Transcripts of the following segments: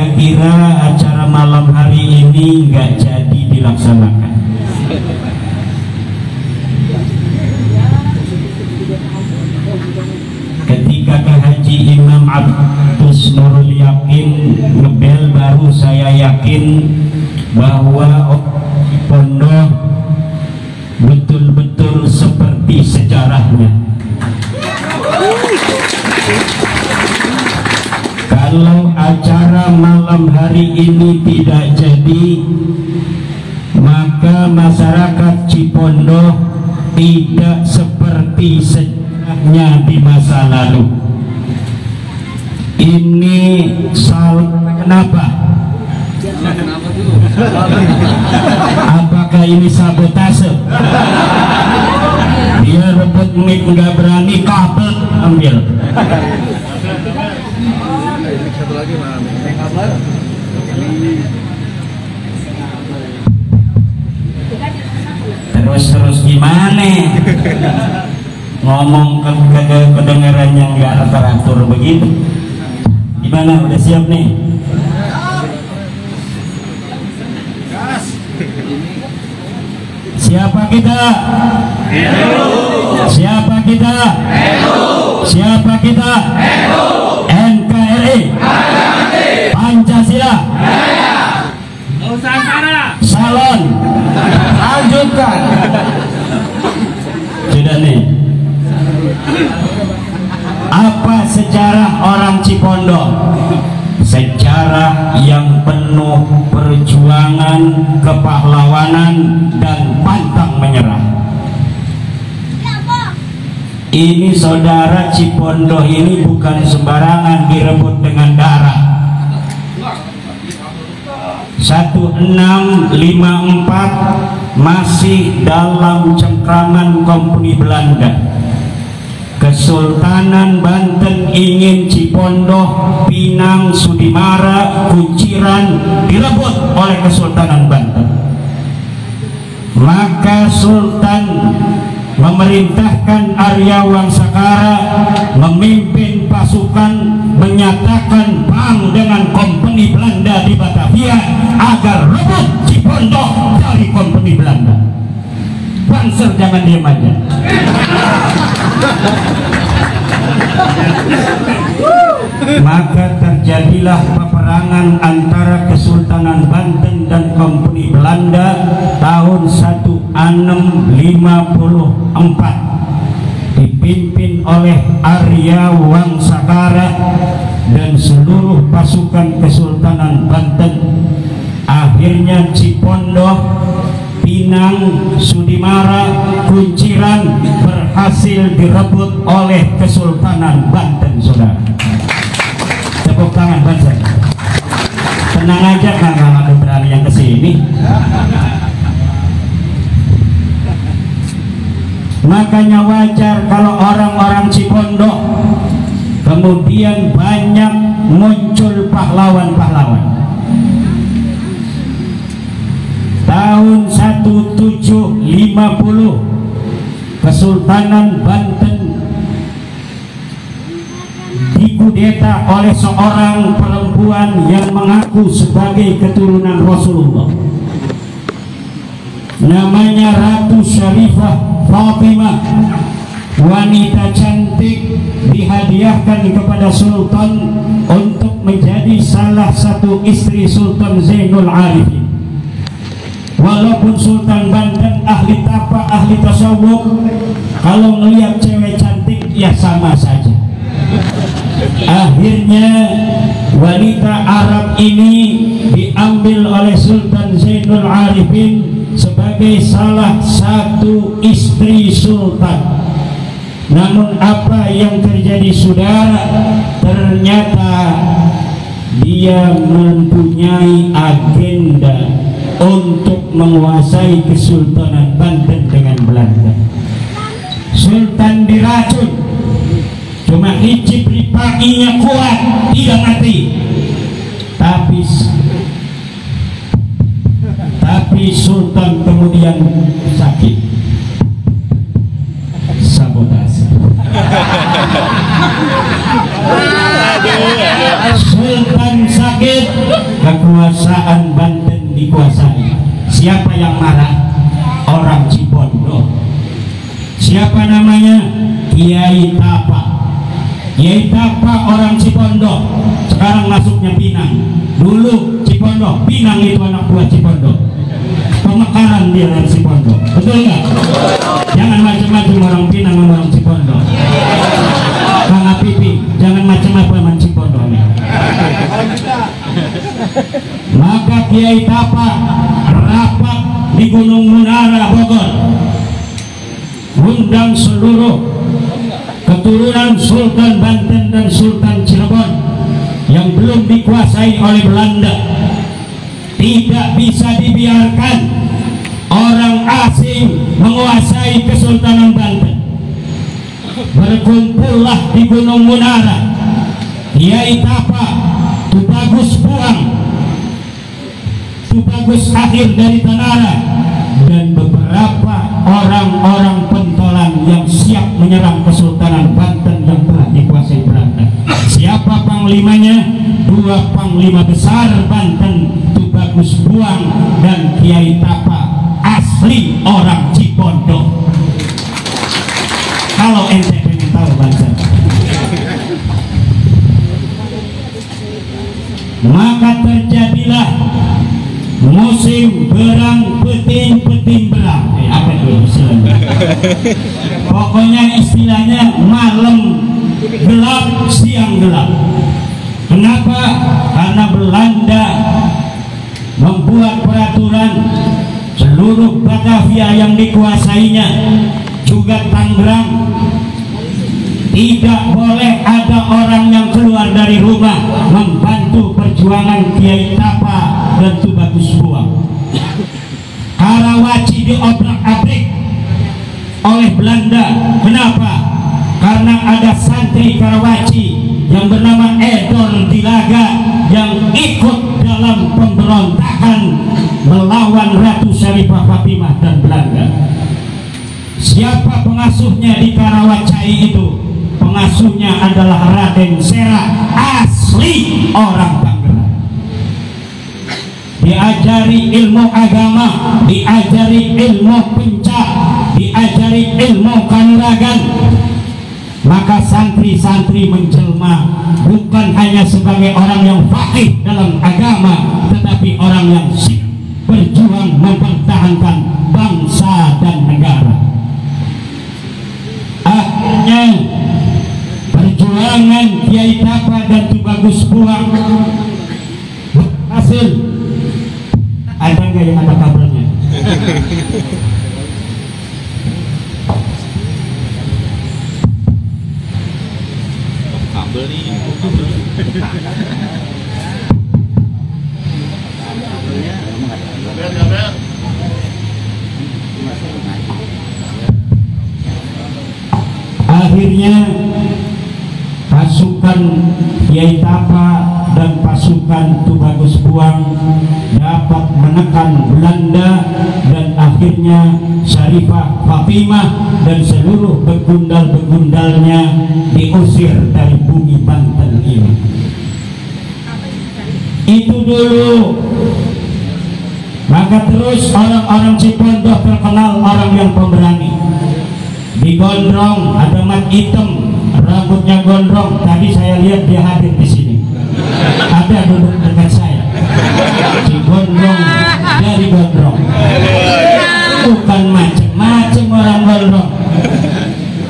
Saya kira acara malam hari ini nggak jadi dilaksanakan. Ketika ke Haji Imam Abdus Nurul Yakin ngebel, baru saya yakin bahwa pondok betul-betul seperti sejarahnya. Kalau acara malam hari ini tidak jadi, maka masyarakat Cipondoh tidak seperti sejarahnya di masa lalu. Ini kenapa? Apakah ini sabotase? Dia rebut mic, nggak berani, kabel ambil. Satu lagi mana? Kabar. Terus gimana? Ngomong kedengarannya nggak teratur begitu. Gimana? Udah siap nih? Siapa kita? Siapa kita? Siapa kita? NKRI, Pancasila, Nusantara, Salon. Lanjutkan. Sudah nih. Apa sejarah orang Cipondoh? Sejarah yang penuh perjuangan, kepahlawanan, dan pantang menyerah. Ini saudara, Cipondoh ini bukan sembarangan direbut dengan darah. 1654 masih dalam cengkraman Kompeni Belanda. Kesultanan Banten ingin Cipondoh, Pinang, Sudimara, Kunciran direbut oleh Kesultanan Banten. Maka Sultan memerintahkan Arya Wangsakara memimpin pasukan, menyatakan perang dengan Kompeni Belanda di Batavia agar rebut Cipondoh dari Kompeni Belanda. Banser jangan diam aja. Maka terjadilah peperangan antara Kesultanan Banten dan Kompeni Belanda tahun 1654, dipimpin oleh Arya Wangsakara dan seluruh pasukan Kesultanan Banten. Akhirnya Cipondoh, Pinang, Sudimara, Kunciran berhasil direbut oleh Kesultanan Banten, saudara. Tepuk tangan Banten. Tenang aja, nggak ada berani yang kesini. Makanya wajar kalau orang-orang Cipondoh kemudian banyak muncul pahlawan-pahlawan. Tahun 1750 Kesultanan Banten dikudeta oleh seorang perempuan yang mengaku sebagai keturunan Rasulullah. Namanya Ratu Syarifah Fatimah. Wanita cantik dihadiahkan kepada Sultan untuk menjadi salah satu istri Sultan Zainul Arifin. Walaupun Sultan Banten ahli tapa, ahli tasawuf, kalau melihat cewek cantik ya sama saja. Akhirnya wanita Arab ini diambil oleh Sultan Zainul Arifin sebagai salah satu istri Sultan. Namun apa yang terjadi, saudara? Ternyata dia mempunyai agenda untuk menguasai Kesultanan Banten dengan Belanda. Sultan diracun, cuma hijib ripakinya kuat, tidak mati. Tapi Sultan kemudian sakit, sabotase. Sultan sakit, kekuasaan Banten dikuasai. Siapa yang marah? Orang Cipondo. Siapa namanya? Kiai Tapa. Kiai Tapa orang Cipondo, sekarang masuknya Pinang. Dulu Cipondo, Pinang itu anak buah Cipondo. Pemekaran dia dari Cipondo, betul nggak? Jangan macam-macam orang Pinang sama orang Cipondo. Kang Apipi, jangan macam-macam sama Cipondo nih. Maka Kiai Tapa rapat di Gunung Munara Bogor, undang seluruh keturunan Sultan Banten dan Sultan Cirebon yang belum dikuasai oleh Belanda. Tidak bisa dibiarkan orang asing menguasai Kesultanan Banten. Berkumpullah di Gunung Munara Kiai Tapa, Tubagus Buang, Tubagus Akhir dari Tanara, dan beberapa orang-orang pentolan yang siap menyerang Kesultanan Banten yang telah dikuasai Belanda. Siapa panglimanya? Dua panglima besar Banten, Tubagus Buang dan Kiai Tapa, asli orang Cipondo. Kalau ente pengen tahu Banten, maka terjadilah musim berang peting berang. Apa itu istilahnya? Pokoknya istilahnya malam gelap siang gelap. Kenapa? Karena Belanda membuat peraturan seluruh Batavia yang dikuasainya, juga Tangerang, tidak boleh ada orang yang keluar dari rumah membantu perjuangan Kiai Tapa dan Tubagus Buang. Karawaci diobrak-abrik oleh Belanda. Kenapa? Karena ada santri Karawaci yang bernama Edor Dilaga yang ikut dalam pemberontakan melawan Ratu Syarifah Fatimah dan Belanda. Siapa pengasuhnya di Karawacai itu? Pengasuhnya adalah Raden Sera, asli orang Tangerang. Diajari ilmu agama, diajari ilmu pencak, diajari ilmu kanuragan. Maka santri-santri menjelma bukan hanya sebagai orang yang faqih dalam agama, tetapi orang yang siap berjuang mempertahankan bangsa dan negara. Akhirnya perjuangan Kiai Tapa dan Tubagus Buang berhasil. Ada nggak yang ada kabelnya? Kabel nih. Akhirnya pasukan Kiai Tapa dan pasukan Tubagus Buang dapat menekan Belanda, dan akhirnya Syarifah Fatimah dan seluruh begundal-begundalnya diusir dari bumi Banten ini. Itu dulu. Maka terus orang-orang Cipondo terkenal orang yang pemberani. Digondrong, ada mat hitam, rambutnya gondrong. Tadi saya lihat dia hadir di sini. Ada duduk dekat saya. Digondrong dari gondrong. Bukan macam-macam orang gondrong.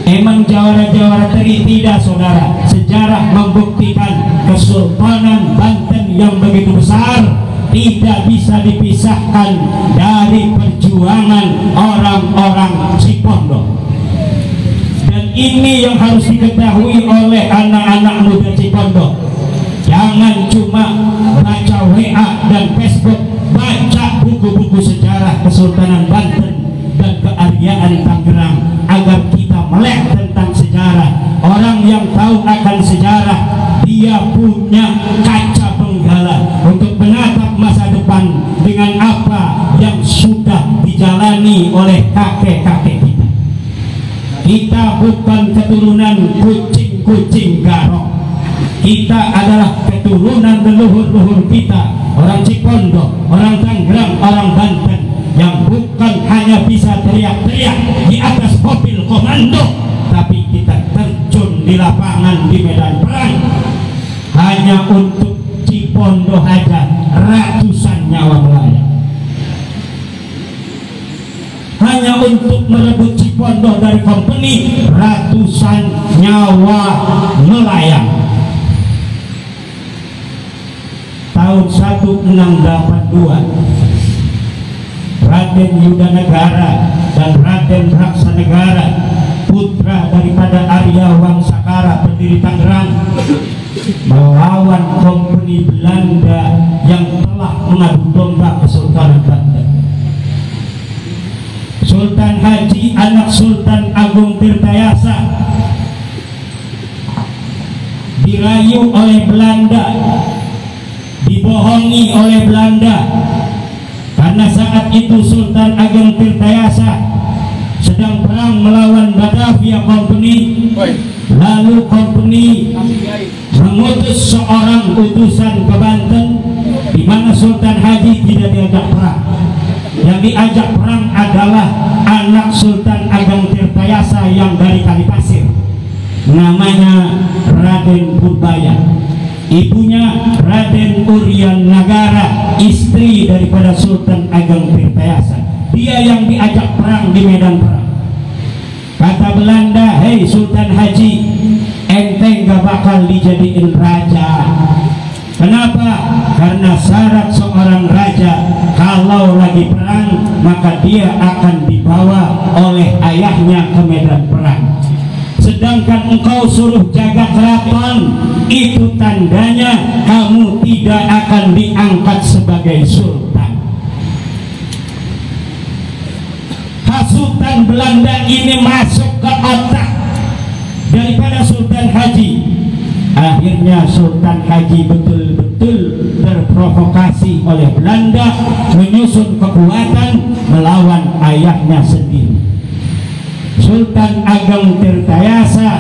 Emang jawara-jawara teri tidak, saudara. Sejarah membuktikan Kesultanan Banten yang begitu besar tidak bisa dipisahkan dari perjuangan orang-orang Cipondo. Dan ini yang harus diketahui oleh anak-anak muda Cipondo. Jangan cuma baca WA dan Facebook, baca buku-buku sejarah Kesultanan Banten dan kearyaan Tangerang agar kita melek tentang sejarah. Orang yang tahu akan sejarah, dia punya kaca penggala untuk menatap masa depan dengan apa yang sudah dijalani oleh kakek-kakek kita. Kita bukan keturunan kucing-kucing garong. Kita adalah keturunan leluhur-leluhur kita orang Cipondo, orang Tangerang, orang Banten yang bukan hanya bisa teriak-teriak di atas mobil komando, tapi kita terjun di lapangan di medan perang hanya untuk Cipondo aja ratusan nyawa melayang. Hanya untuk merebut Cipondo dari company ratusan nyawa melayang. Tahun 1682 Raden Yudanegara dan Raden Raksanegara, putra daripada Arya Wangsakara pendiri Tangerang, melawan kompeni Belanda yang telah mengadu domba Kesultanan Banten. Sultan Haji anak Sultan Agung Tirtayasa dirayu oleh Belanda, dibohongi oleh Belanda, karena saat itu Sultan Agung Tirtayasa sedang perang melawan Batavia Company. Lalu company mengutus seorang utusan ke Banten, di mana Sultan Haji tidak diajak perang. Yang diajak perang adalah anak Sultan Agung Tirtayasa yang dari Kalipasir, namanya Raden Purbaya. Ibunya Raden Urian Nagara, istri daripada Sultan Agung Tirtayasa. Dia yang diajak perang di medan perang. Kata Belanda, hei Sultan Haji, ente gak bakal dijadiin raja. Kenapa? Karena syarat seorang raja kalau lagi perang maka dia akan dibawa oleh ayahnya ke medan perang. Sedangkan engkau suruh jaga keraton, itu tandanya kamu tidak akan diangkat sebagai sultan. Hasutan Belanda ini masuk ke otak daripada Sultan Haji. Akhirnya Sultan Haji betul-betul terprovokasi oleh Belanda, menyusun kekuatan melawan ayahnya sendiri. Sultan Agung Tirtayasa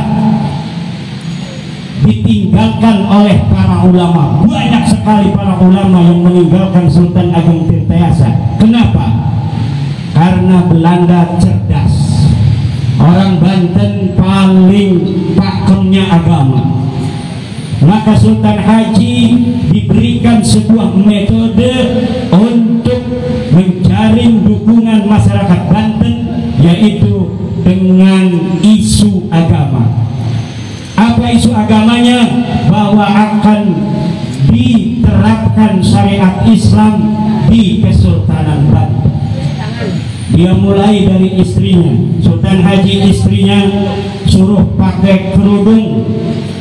ditinggalkan oleh para ulama. Banyak sekali para ulama yang meninggalkan Sultan Agung Tirtayasa. Kenapa? Karena Belanda cerdas. Orang Banten paling pakemnya agama. Maka Sultan Haji diberikan sebuah metode untuk mencari dukungan masyarakat Banten, yaitu dengan isu agama. Apa isu agamanya? Bahwa akan diterapkan syariat Islam di Kesultanan Banten. Dia mulai dari istrinya. Sultan Haji istrinya suruh pakai kerudung,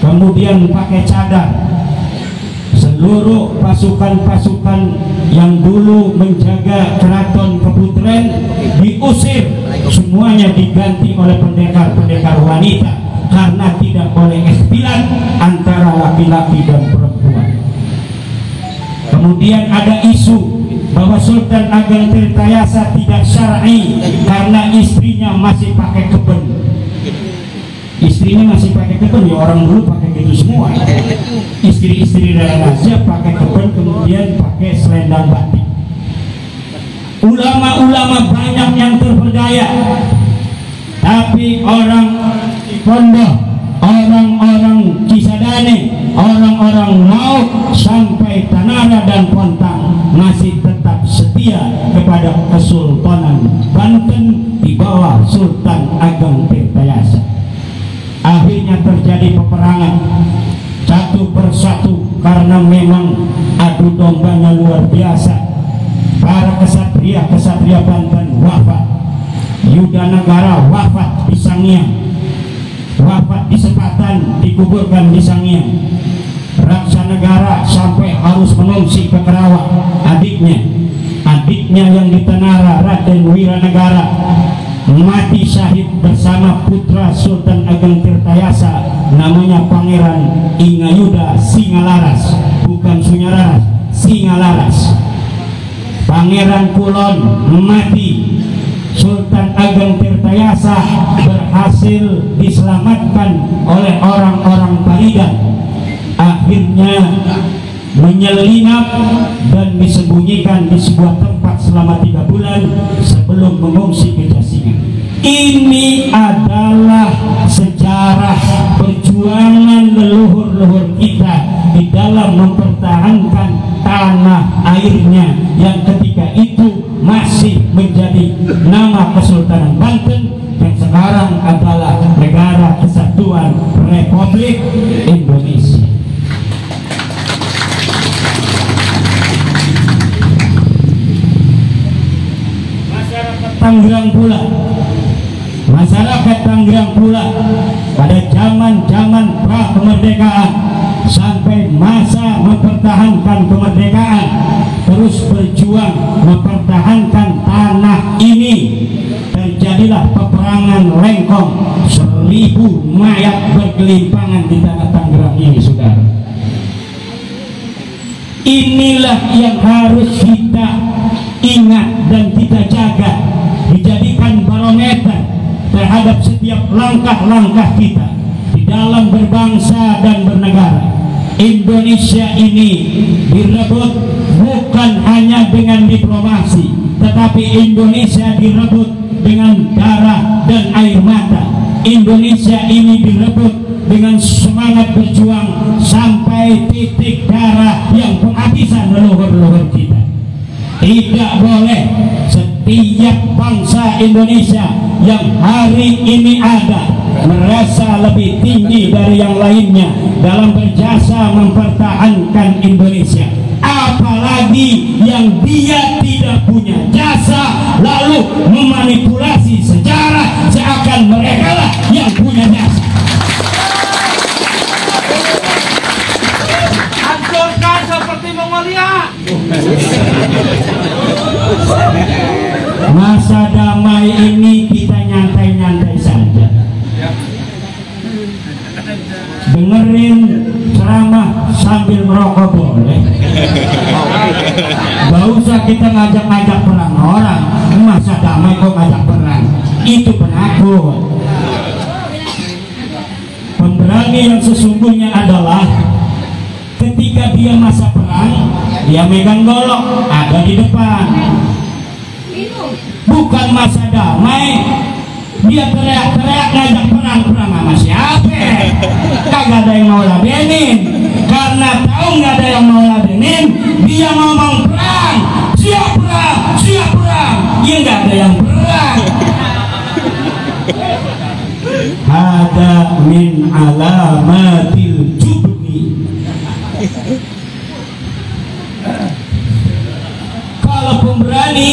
kemudian pakai cadar. Seluruh pasukan-pasukan yang dulu menjaga keraton Keputren diusir, semuanya diganti oleh pendekar-pendekar wanita, karena tidak boleh ikhtilat antara laki-laki dan perempuan. Kemudian ada isu bahwa Sultan Agung Tirtayasa tidak syar'i karena istrinya masih pakai keben. Istrinya masih pakai keben, ya orang dulu pakai gitu semua. Istri-istri raja pakai keben, kemudian pakai selendang batik. Ulama-ulama banyak yang terperdaya, tapi orang Pondok, orang-orang Cisadane, orang-orang Laut sampai Tanara dan Pontang masih tetap setia kepada Kesultanan Banten di bawah Sultan Agung Tirtayasa. Akhirnya terjadi peperangan satu persatu karena memang adu dombanya luar biasa. Para kesatria Banten wafat, Yudanegara wafat di Sangiang, wafat di Sepatan, dikuburkan di Sangiang. Raksanegara sampai harus mengungsi ke Kerawang. Adiknya yang di Tanara, Raden Wiranegara, mati syahid bersama putra Sultan Agung Tirtayasa, namanya Pangeran Ingayuda Singalaras, bukan Sunyararas, Singalaras. Pangeran Kulon mati. Sultan Agung Tirtayasa berhasil diselamatkan oleh orang-orang Paridan. Akhirnya menyelinap dan disembunyikan di sebuah tempat selama 3 bulan sebelum mengungsi ke Jasingan. Ini adalah sejarah perjuangan leluhur-leluhur kita di dalam mempertahankan tanah airnya yang ketika itu masih menjadi nama Kesultanan Banten yang sekarang adalah Negara Kesatuan Republik Indonesia. Masyarakat Tangerang pula pada zaman pra kemerdekaan sampai masa mempertahankan kemerdekaan terus berjuang mempertahankan tanah ini. Terjadilah peperangan Lengkong, 1000 mayat bergelimpangan di tanah Tangerang ini, saudara. Inilah yang harus kita ingat dan kita jaga, dijadikan barometer terhadap setiap langkah-langkah kita di dalam berbangsa dan bernegara. Indonesia ini direbut bukan hanya dengan diplomasi, tetapi Indonesia direbut dengan darah dan air mata. Indonesia ini direbut dengan semangat berjuang sampai titik darah yang penghabisan leluhur-leluhur kita. Tidak boleh setiap bangsa Indonesia yang hari ini ada merasa lebih tinggi dari yang lainnya dalam berjasa mempertahankan Indonesia. Apalagi yang dia tidak punya jasa lalu memanipulasi sejarah seakan mereka lah yang punya jasa. Hancurkan seperti Mongolia. Masa damai ini kita nyantai-nyantai saja. Dengerin ceramah sambil merokok boleh. Gak usah kita ngajak-ngajak perang orang. Masa damai kok ngajak perang? Itu penakut. Pemberani yang sesungguhnya adalah ketika dia masa perang, dia megang golok, ada di depan. Bukan masa damai, dia teriak-teriak ngajak perang sama siapa? Kagak ada yang mau ladenin. Karena tahu nggak ada yang mau ladenin, dia ngomong perang, siap perang, siap perang. Ya nggak ada yang perang. Ada min alamatil jubni. Kalau pemberani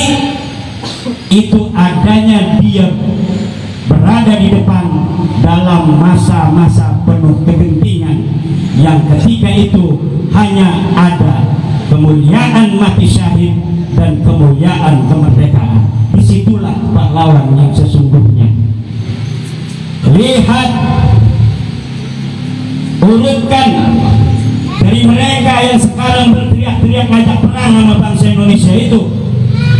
itu adanya dia berada di depan dalam masa-masa penuh kegentingan yang ketika itu hanya ada kemuliaan mati syahid dan kemuliaan kemerdekaan. Disitulah pahlawan yang sesungguhnya. Lihat, urutkan dari mereka yang sekarang berteriak-teriak ngajak perang sama bangsa Indonesia itu,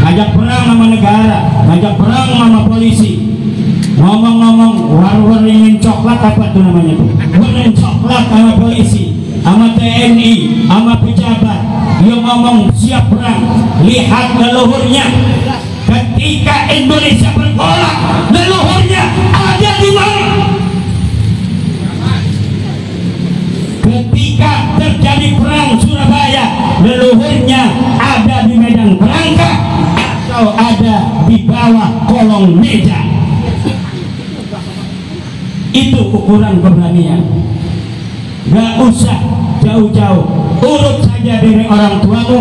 ngajak perang sama negara, ngajak perang sama polisi, ngomong-ngomong war ingin coklat, apa tuh namanya tuh, ingin coklat sama polisi, sama TNI, sama pejabat, dia ngomong siap perang. Lihat leluhurnya ketika Indonesia bergolak, leluhurnya ada di mana? Ketika terjadi perang Surabaya, leluhurnya ada di medan perangkah atau ada di bawah kolong meja. Itu ukuran keberanian. Gak usah jauh-jauh, urut saja diri orang tuamu,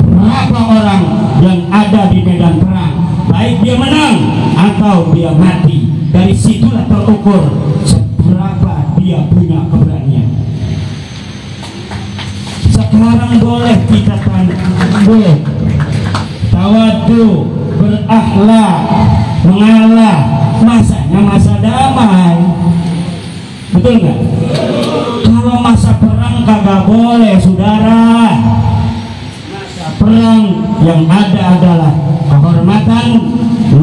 berapa orang yang ada di medan perang, baik dia menang atau dia mati. Dari situlah terukur seberapa dia punya keberanian. Sekarang boleh kita boleh tawadu, berakhlak, mengalah. Masanya masa damai, betul nggak? Kalau masa perang kagak boleh, saudara. Masa perang yang ada adalah kehormatan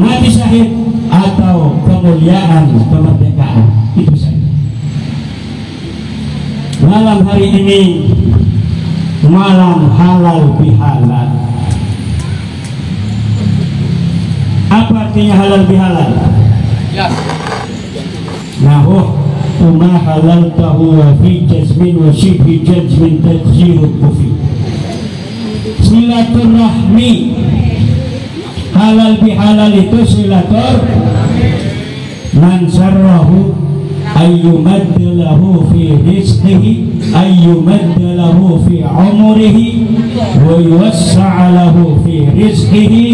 mati syahid atau kemuliaan kemerdekaan. Itu saja. Malam hari ini malam halal bihalal. Apa artinya halal bihalal? Ya. Nahu ma halal tahu wa fi jazmin wa shibhi jazmin tadkhirul kufi. Silaturahmi, halal bihalal itu silatur man sarrahu ayyumaddalahu fi rizqihi ayyumaddalahu fi umrihi wa yuwassa'alahu fi rizqihi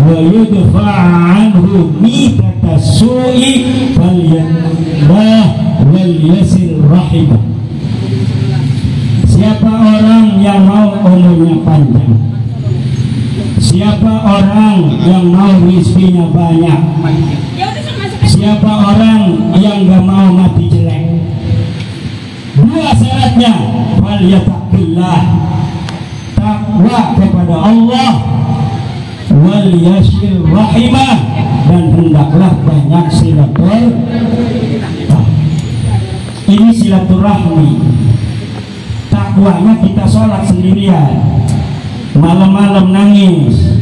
wa yudfa'a anhu mitata su'i falyanbah wal yasir rahimah. Siapa orang yang mau umurnya panjang, siapa orang yang mau rizkinya banyak, siapa orang yang gak mau mati jelek, dua syaratnya, wal yattaqillah, takwa kepada Allah, wal yashir rahimah, dan hendaklah banyak silaturahmi. Ini silaturahmi. Takwanya kita sholat sendirian, malam-malam nangis.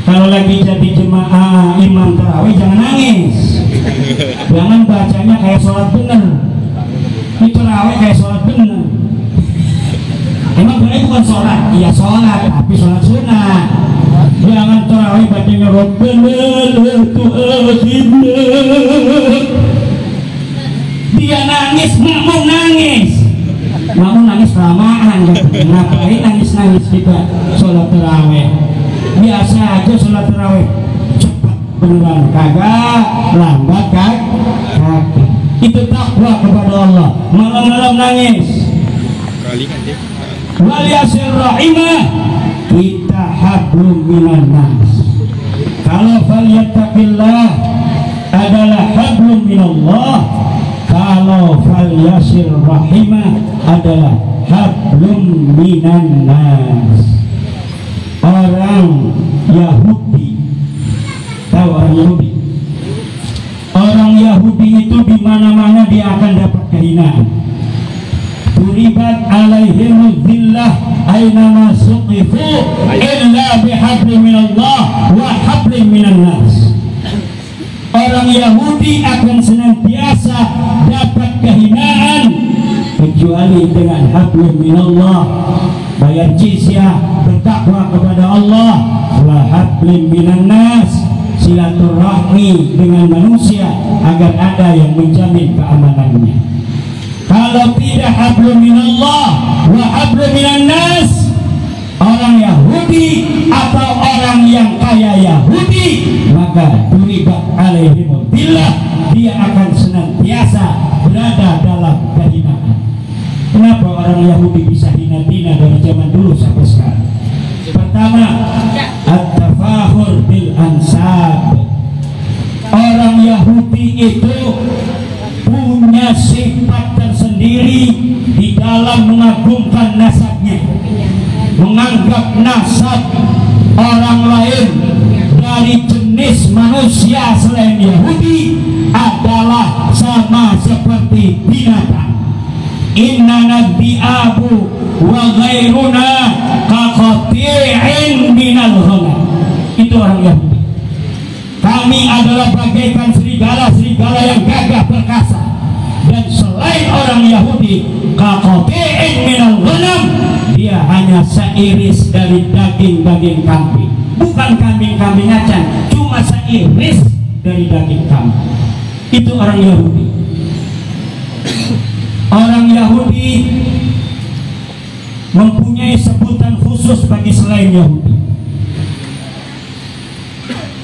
Kalau lagi jadi jemaah imam tarawih jangan nangis, jangan bacanya kayak sholat bener. Ini tarawih kayak sholat bener. Emang bener bukan sholat? Iya sholat, tapi sholat sunnah. Jangan tarawih bacanya Rabbana la tu'akhidna. Dia nangis, makmum nangis. Makmum nangis kelamaan. Ngapain nangis-nangis kita sholat tarawih? Biasa aja sholat tarawih cepat beneran, kagak lambat kagak. Itu takwa kepada Allah. Malam-malam nangis. Wal yasir rahimah, kita hablum minan nas. Kalau falyattaqillah adalah hablum minallah, kalau fal yasir rahimah adalah hablum minan nas. Orang Yahudi, tahu orang Yahudi? Orang Yahudi itu di mana-mana dia akan dapat kehinaan. Turibat alaihimul dhillah aynama suqifu illa bihablim minallah wa hablim minan nas. Orang Yahudi akan senantiasa dapat kehinaan kecuali dengan hablim minallah, bayar jizyah, bertakwa kepada Allah, wa hablim minan nas, silaturahmi dengan manusia agar ada yang menjamin keamanannya. Kalau tidak hablum minallah wa hablum minan nas, orang Yahudi atau orang yang kaya Yahudi, maka turibat alaihimul billah, dia akan senantiasa berada dalam kehinaan. Kenapa orang Yahudi bisa hina-hina dari zaman dulu sampai sekarang? Pertama, at-tafahur bil ansab. Orang Yahudi itu punya sifat tersendiri di dalam mengagungkan nasabnya, menganggap nasab orang lain dari jenis manusia selain Yahudi adalah sama seperti binatang. Inna nabi'abu wa ghairuna kaqati'in minal ghanam. Itu orang Yahudi. Kami adalah bagaikan serigala-serigala yang gagah perkasa, dan selain orang Yahudi kaqati'in minal ghanam, dia hanya seiris dari daging-daging kambing. Bukan kambing-kambing acan, cuma seiris dari daging kambing. Itu orang Yahudi. Orang Yahudi mempunyai sebutan khusus bagi selain Yahudi.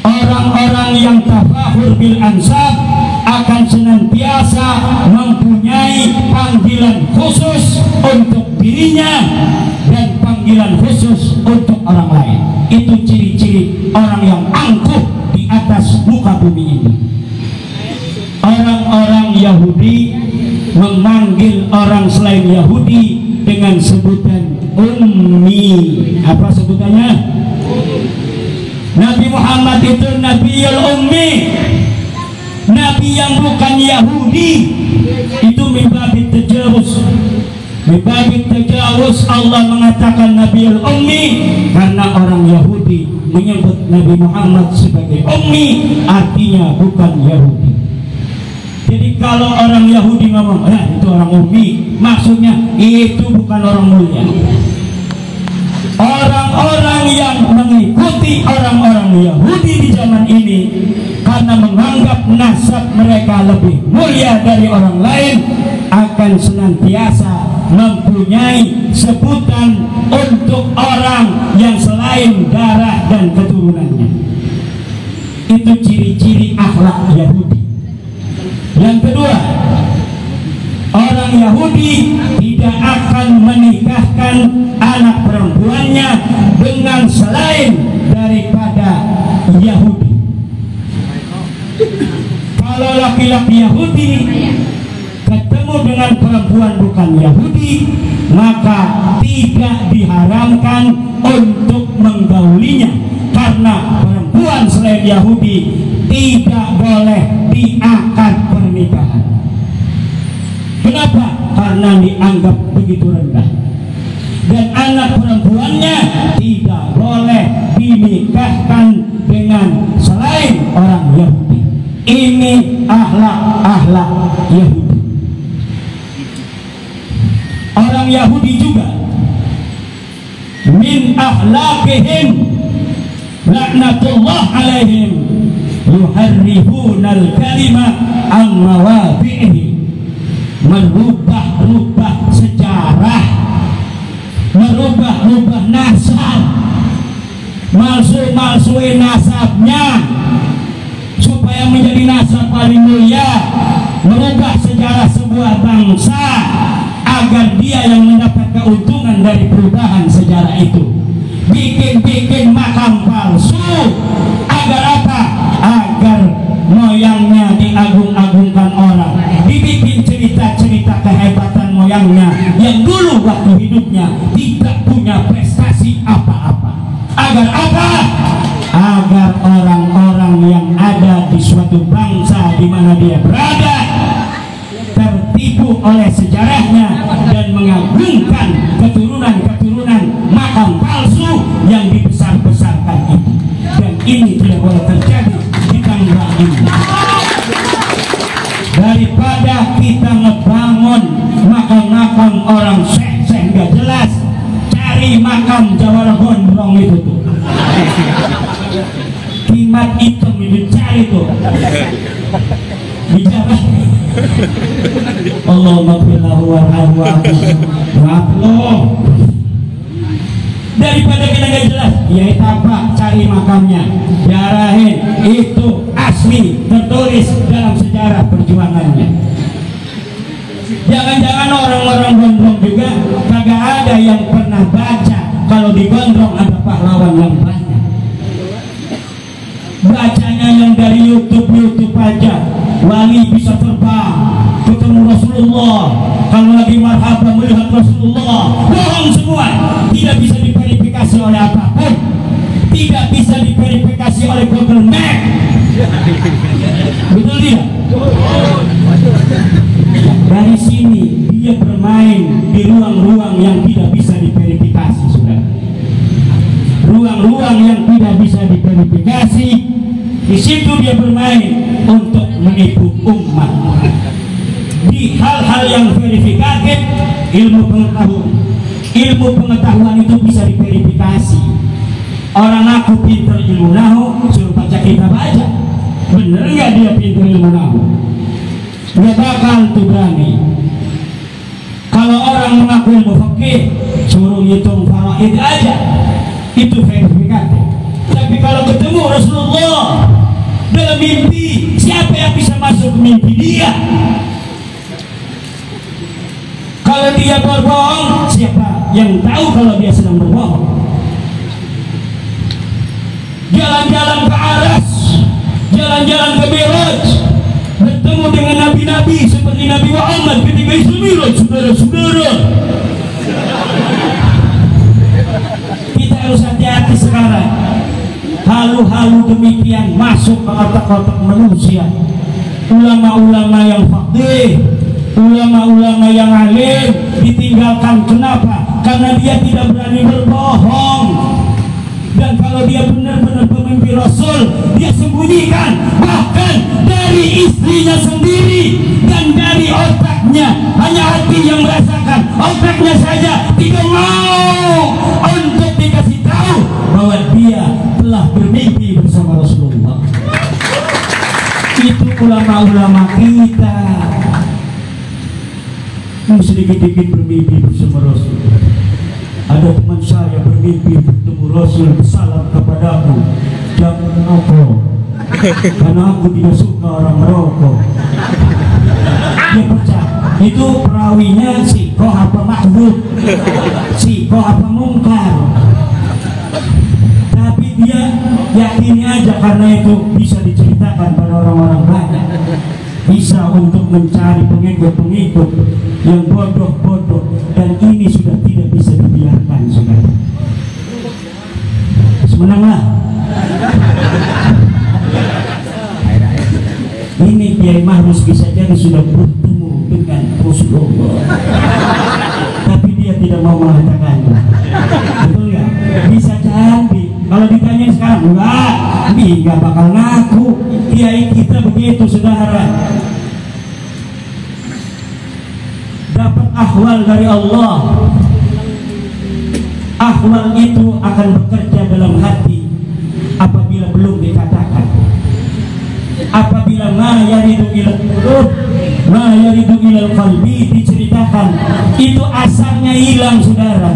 Orang-orang yang tafahur bil ansab akan senantiasa mempunyai panggilan khusus untuk dirinya dan panggilan khusus untuk orang lain. Itu ciri-ciri orang yang angkuh di atas muka bumi ini. Orang-orang Yahudi memanggil orang selain Yahudi dengan sebutan ummi. Apa sebutannya? Nabi Muhammad itu Nabiul Ummi, Nabi yang bukan Yahudi. Itu mibabit tajarus, mibabit tajawuz Allah mengatakan Nabiul Ummi karena orang Yahudi menyebut Nabi Muhammad sebagai Ummi, artinya bukan Yahudi. Jadi kalau orang Yahudi ngomong, itu orang Ummi, maksudnya itu bukan orang mulia. Orang-orang yang mengikuti orang-orang Yahudi di zaman ini karena menganggap nasab mereka lebih mulia dari orang lain akan senantiasa mempunyai sebutan untuk orang yang selain darah dan keturunannya. Itu ciri-ciri akhlak Yahudi. Yang kedua, orang Yahudi tidak akan menikahkan anak perempuannya dengan selain daripada Yahudi. Kalau laki-laki Yahudi ketemu dengan perempuan bukan Yahudi, maka tidak diharamkan untuk menggaulinya, karena perempuan selain Yahudi tidak boleh diakad pernikahan. Kenapa? Karena dianggap begitu rendah. Dan anak perempuannya tidak boleh dinikahkan dengan selain orang Yahudi. Ini akhlak Yahudi. Orang Yahudi juga min akhlaqihim laknatullah alaihim yuharrifuna al-kalima an mawadhi'ihi, merubah-rubah sejarah, merubah-rubah nasab, malsu-malsuin nasabnya supaya menjadi nasab paling mulia, merubah sejarah sebuah bangsa agar dia yang mendapat keuntungan dari perubahan sejarah itu. Bikin-bikin makam palsu agar apa? Agar moyangnya diagung-agungkan orang, dibikin cerita-cerita kehebatan moyangnya yang dulu waktu hidupnya tidak punya prestasi apa-apa. Agar apa? Agar orang-orang yang ada di suatu bangsa di mana dia berada tertipu oleh sejarahnya dan mengagungkan keturunan-keturunan makam palsu yang dibesar-besarkan itu. Dan ini tidak boleh terjadi di tanggal ini. Daripada kita ngebangun makam-makam orang syekh-syekh nggak jelas, cari makam Jawara Gondrong itu tuh, kimat hitam itu, cari tuh, bicara Allahumma firlahu warhamhu wa'afloh. Daripada kita nggak jelas, ya itu apa, cari makamnya, jarahin itu asli tertulis dalam sejarah perjuangannya. Jangan-jangan orang-orang Gondrong juga kagak ada yang pernah baca kalau di Gondrong ada pahlawan yang banyak. Bacanya yang dari YouTube aja, wali bisa terbang ketemu Rasulullah, kalau lagi marhaba melihat Rasulullah, bohong semua, tidak bisa diverifikasi oleh apapun, tidak bisa diverifikasi oleh Google Map. Betul tidak? Dari sini dia bermain di ruang-ruang yang tidak bisa diverifikasi, sudah. Ruang-ruang yang tidak bisa diverifikasi, di situ dia bermain untuk menipu umat. Di hal-hal yang verifikatif, ilmu pengetahuan itu bisa diverifikasi. Orang aku pintar ilmu nahu, suruh baca kitab aja, bener nggak dia pintar ilmu nahu? Nggak bakal tuh berani. Kalau orang mengaku ilmu fikih, suruh ngitung faraid aja, itu verifikatif. Tapi kalau ketemu Rasulullah dalam mimpi, siapa yang bisa masuk ke mimpi dia? Kalau dia berbohong, siapa yang tahu kalau dia sedang berbohong? Jalan-jalan ke Aras, jalan-jalan ke Mi'raj, bertemu dengan nabi-nabi seperti Nabi Muhammad ketika Isra Mi'raj, saudara-saudara. Kita harus hati-hati sekarang. Halu-halu demikian masuk ke otak-otak manusia. Ulama-ulama yang faqih, ulama-ulama yang alim ditinggalkan. Kenapa? Karena dia tidak berani berbohong. Dan kalau dia benar-benar pemimpin Rasul, dia sembunyikan bahkan dari istrinya sendiri dan dari otaknya. Hanya hati yang merasakan, otaknya saja tidak mau untuk dikasih tahu bahwa dia telah bermimpi bersama Rasulullah. Itu ulama-ulama kita. Sedikit-sedikit bermimpi bersama Rasul. Ada teman saya bermimpi bertemu Rasul, salam kepadaku, jangan merokok karena aku tidak suka orang merokok. Dia pecah. Itu perawinya si kok apa makhluk, si kok apa mungkar. Tapi dia yakini aja karena itu bisa diceritakan pada orang-orang banyak. Bisa untuk mencari pengikut-pengikut yang bodoh-bodoh, dan ini sudah tidak bisa dibiarkan, saudara. Semenanglah. Ini Kiai Mahrus bisa jadi sudah bertemu dengan Rasulullah, tapi dia tidak mau mengatakannya. Betul ya? Bisa jadi. Kalau ditanya sekarang, enggak bakal ngaku. Kiai kita begitu, saudara. Dapat ahwal dari Allah. Ahwal itu akan bekerja dalam hati apabila belum dikatakan. Apabila ma yaridu ilal qulub, ma yaridu ilal qalbi diceritakan, itu asalnya hilang, saudara.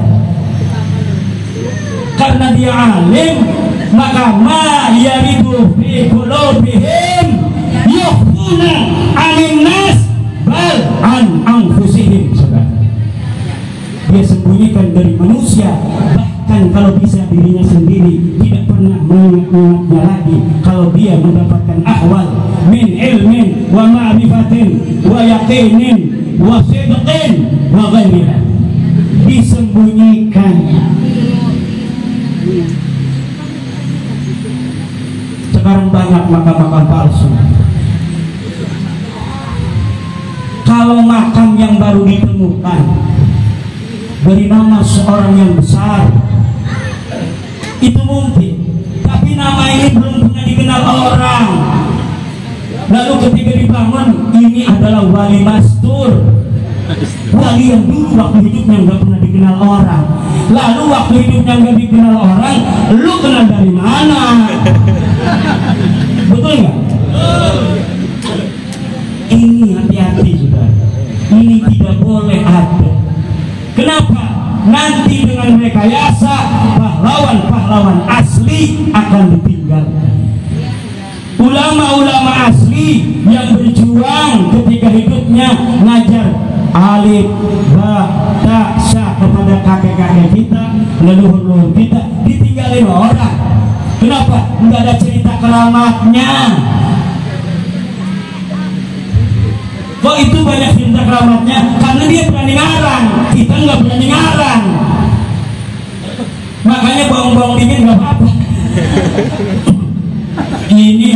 Karena dia alim, maka ma yaridu fi qulubihim yukhfuna 'anil nas bal an anfusihim, saudara. Dia sembunyikan dari manusia, bahkan kalau bisa dirinya sendiri tidak pernah mengingat-ingatnya lagi. Kalau dia mendapatkan ahwal min ilmin wa ma'rifatin wa yaqinin wa sidqin wa ghairiha, disembunyikan. Sekarang banyak makam-makam palsu. Kalau makam yang baru ditemukan dari nama seorang yang besar, itu mungkin, tapi nama ini belum pernah dikenal orang. Lalu ketika dibangun, ini adalah wali mastur, wali yang dulu waktu hidupnya nggak pernah dikenal orang. Lalu waktu hidupnya nggak dikenal orang, lu kenal dari mana? Betul nggak? Ini hati-hati, saudara. Ini tidak boleh ada. Kenapa? Nanti dengan rekayasa pahlawan-pahlawan asli akan ditinggalkan. Ulama-ulama asli yang berjuang ketika hidupnya ngajar alif, ba, ta, sya kepada kakek-kakek kita, leluhur-leluhur kita, ditinggalin orang. Kenapa? Enggak ada cerita keramatnya. Kok itu banyak cerita keramatnya? Karena dia berani ngarang, kita nggak berani ngarang. Makanya bawang-bawang dingin nggak apa-apa. Ini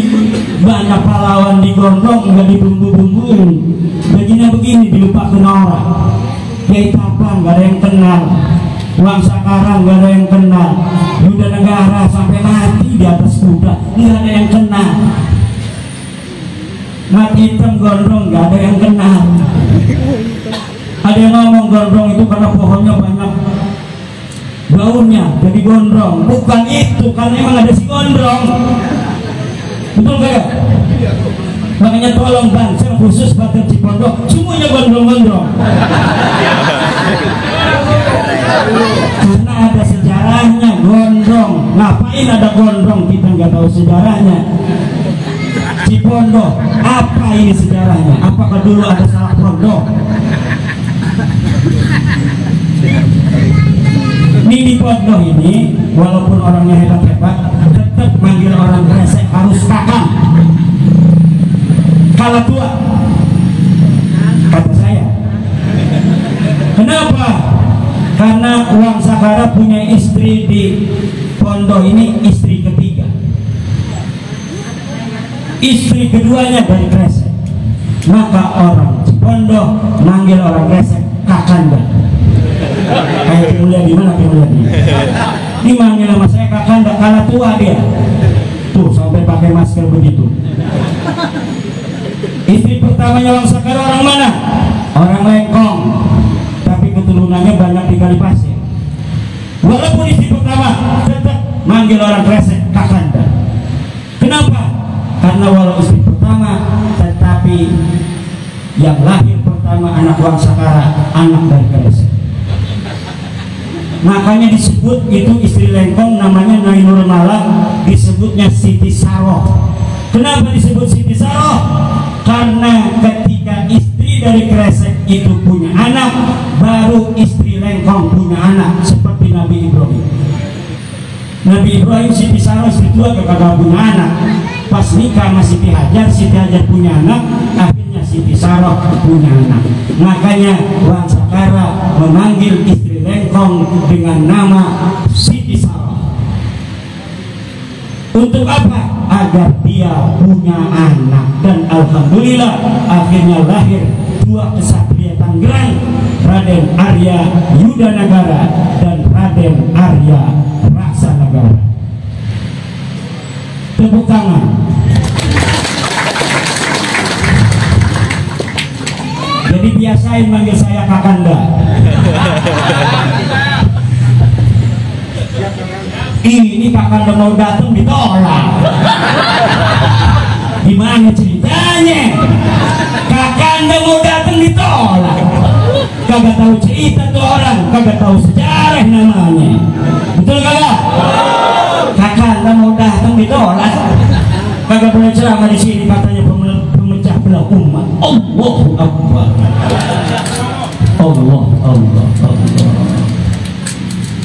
banyak pahlawan digondong, nggak dibumbu-bumbuin. Begini dilupakan orang. Kiai Tapang nggak ada yang kenal, Wang Sakarang nggak ada yang kenal, Yuda Negara sampai mati di atas kuda nggak ada yang kenal. Mati hitam gondrong nggak ada yang kenal. Ada yang ngomong gondrong itu karena pohonnya banyak daunnya jadi gondrong. Bukan itu, karena emang ada si gondrong. Betul gak? Makanya tolong banser khusus Batak Cipondo semuanya gondrong-gondrong. Karena ada sejarahnya gondrong. Ngapain ada gondrong kita nggak tahu sejarahnya. Cipondo, apa ini sejarahnya? Apakah dulu ada salah pondok? Mini pondok ini, walaupun orangnya hebat-hebat, tetap manggil orang Gresik harus kakang. Kalah tua, kata saya. Kenapa? Karena Wang Sakara punya istri di pondok ini, istri ketiga. Istri keduanya dari Gresik. Maka orang Cipondo manggil orang Kresek Kakanda. Kayak mulia di mana mulia di? Dimanggil sama saya Kakanda, kalah tua dia. Tuh sampai pakai masker begitu. Istri pertamanya Wang Sakara orang mana? Orang Lengkong, tapi keturunannya banyak di Kalipasir. Walaupun istri pertama tetap manggil orang Kresek Kakanda. Kenapa? Karena walau istri pertama, tetapi yang lahir pertama anak Wang Sakara, anak dari Kresek. Makanya disebut itu istri Lengkong namanya Nyai Nur Malang, disebutnya Siti Saroh. Kenapa disebut Siti Saroh? Karena ketika istri dari Kresek itu punya anak, baru istri Lengkong punya anak, seperti Nabi Ibrahim. Nabi Ibrahim Siti Saroh istri tua kagak punya anak. Pas nikah sama Siti Hajar punya anak, akhirnya Siti Saroh punya anak. Makanya Wang Sakara memanggil istri Lengkong dengan nama Siti Saroh. Untuk apa? Agar dia punya anak. Dan alhamdulillah akhirnya lahir dua kesatria Tangerang, Raden Arya Yudanagara dan Raden Arya Raksanagara. Tepuk tangan. Jadi biasain manggil saya Kakanda. Ini Kakanda mau datang ditolak. Gimana ceritanya? Kakanda mau datang ditolak. Kagak tahu cerita tuh orang, kagak tahu sejarah namanya. Betul kagak? Kakanda mau datang ditolak. Kagak boleh ceramah di sini, katanya pemecah belah umat. Allahu Akbar. Allah.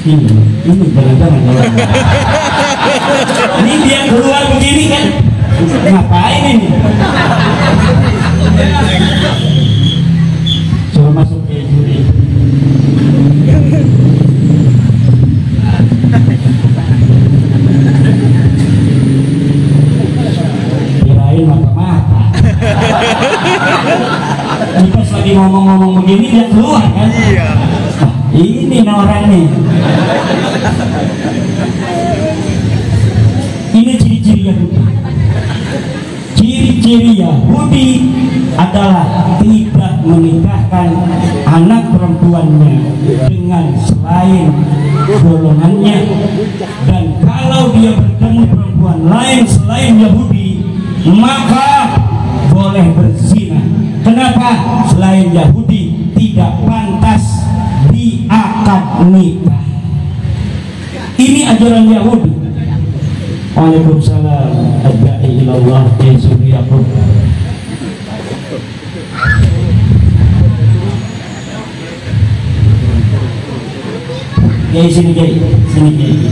Ini jangan-jangan ini dia keluar begini kan, ngapain ini? Coba masuk ke juri. Kirain mata-mata. Ini pas lagi ngomong-ngomong begini dia keluar kan? Iya. Ini orang nih. Ini ciri-ciri Yahudi. Ciri-ciri Yahudi adalah tidak menikahkan anak perempuannya dengan selain golongannya, dan kalau dia bertemu perempuan lain selain Yahudi maka boleh berzina. Kenapa? Selain Yahudi tidak pantas diakad nikah. Ini ajaran Yahudi. Waalaikumsalam. Adda'i ilallah yasuriyakum. Kiai sini Kiai, sini Kiai.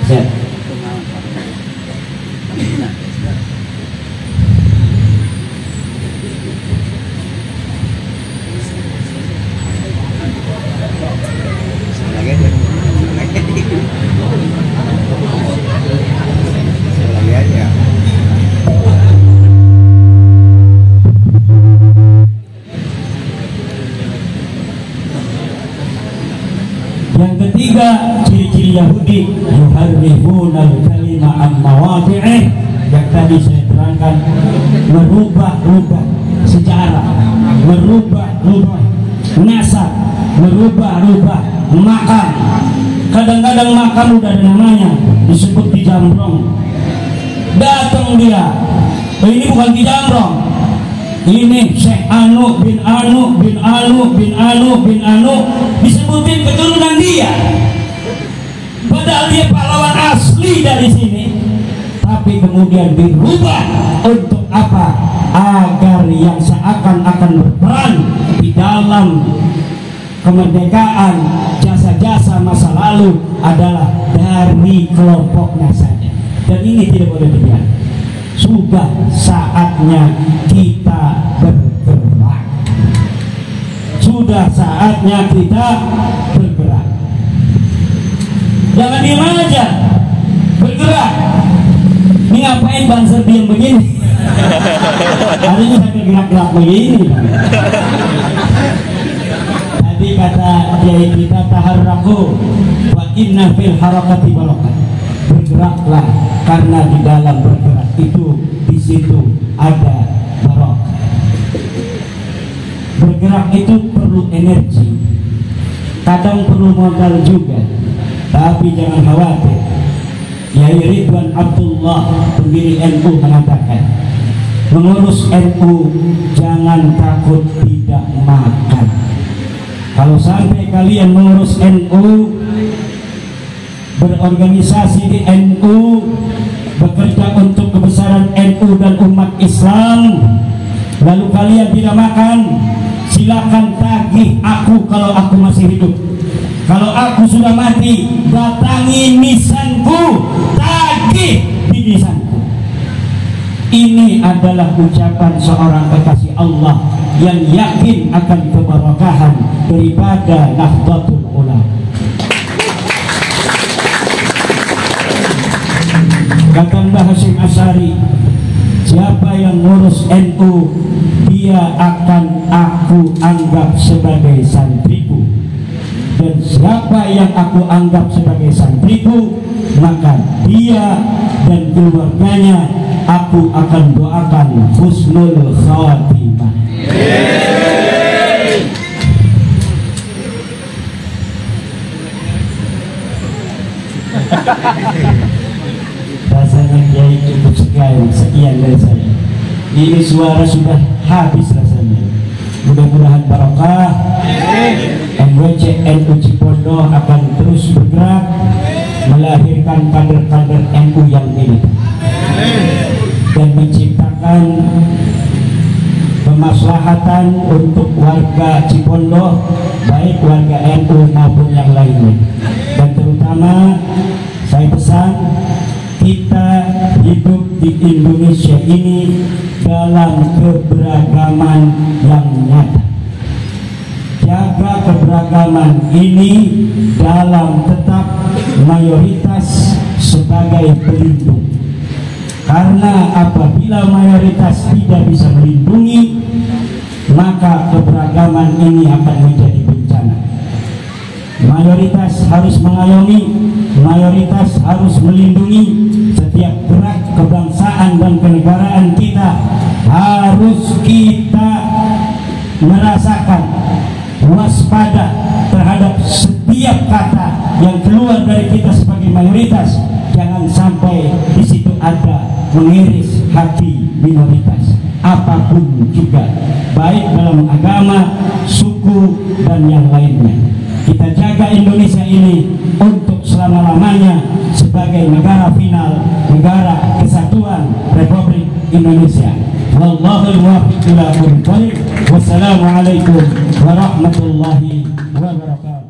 Siap. Yang ketiga, ciri-ciri Yahudi, yuharrifuna al-kalima an mawadhi'ih, yang tadi saya terangkan, merubah-rubah sejarah, merubah-rubah nasab, merubah-rubah makam. Kadang-kadang makam udah ada namanya, disebut di Jambrong. Datang dia, ini bukan di Jambrong, ini Syekh Anu bin Anu bin Anu bin Anu bin Anu, disebutin keturunan dia, padahal dia pahlawan asli dari sini, tapi kemudian dirubah untuk apa? Agar yang seakan-akan berperan di dalam kemerdekaan, jasa-jasa masa lalu adalah dari kelompoknya saja, dan ini tidak boleh terjadi. Sudah saatnya kita bergerak. Sudah saatnya kita bergerak. Jangan diam aja, bergerak. Ini ngapain banser diam begini? Harusnya sambil gerak-gerak begini. Tadi kata kiai kita taharraku wa inna fil harakati barakah. Bergeraklah karena di dalam bergerak itu di situ ada barokah. Bergerak itu perlu energi, kadang perlu modal juga, tapi jangan khawatir. Yai Ridwan Abdullah, pendiri NU, mengatakan mengurus NU jangan takut tidak makan. Kalau sampai kalian mengurus NU, berorganisasi di NU, bekerja untuk kebesaran NU dan umat Islam, lalu kalian tidak makan, silakan tagih aku kalau aku masih hidup. Kalau aku sudah mati, datangi nisanku, tagih di nisanku. Ini adalah ucapan seorang kekasih Allah yang yakin akan keberkahan daripada Nahdlatul Ulama. Kata Mbah Hasyim Asy'ari, siapa yang ngurus NU, dia akan aku anggap sebagai santriku. Dan siapa yang aku anggap sebagai santriku, maka dia dan keluarganya aku akan doakan husnul khatimah. Rasanya kiai cukup sekian dari saya. Ini suara sudah habis rasanya. Mudah-mudahan barokah. MWC NU Cipondo akan terus bergerak melahirkan kader-kader NU yang militan dan menciptakan kemaslahatan untuk warga Cipondo, baik warga NU maupun yang lainnya. Dan terutama saya pesan, kita hidup di Indonesia ini dalam keberagaman yang nyata. Jaga keberagaman ini dalam tetap mayoritas sebagai pelindung. Karena apabila mayoritas tidak bisa melindungi, maka keberagaman ini akan menjadi bencana. Mayoritas harus mengayomi, mayoritas harus melindungi. Setiap gerak kebangsaan dan kenegaraan kita harus kita merasakan waspada terhadap setiap kata yang keluar dari kita sebagai mayoritas. Jangan sampai di situ ada mengiris hati minoritas, apapun juga, baik dalam agama, suku, dan yang lainnya. Kita jaga Indonesia ini untuk selama-lamanya sebagai negara final, negara kesatuan Republik Indonesia. Wallahul muwaffiq ila aqwamit thoriq. Wassalamualaikum warahmatullahi wabarakatuh.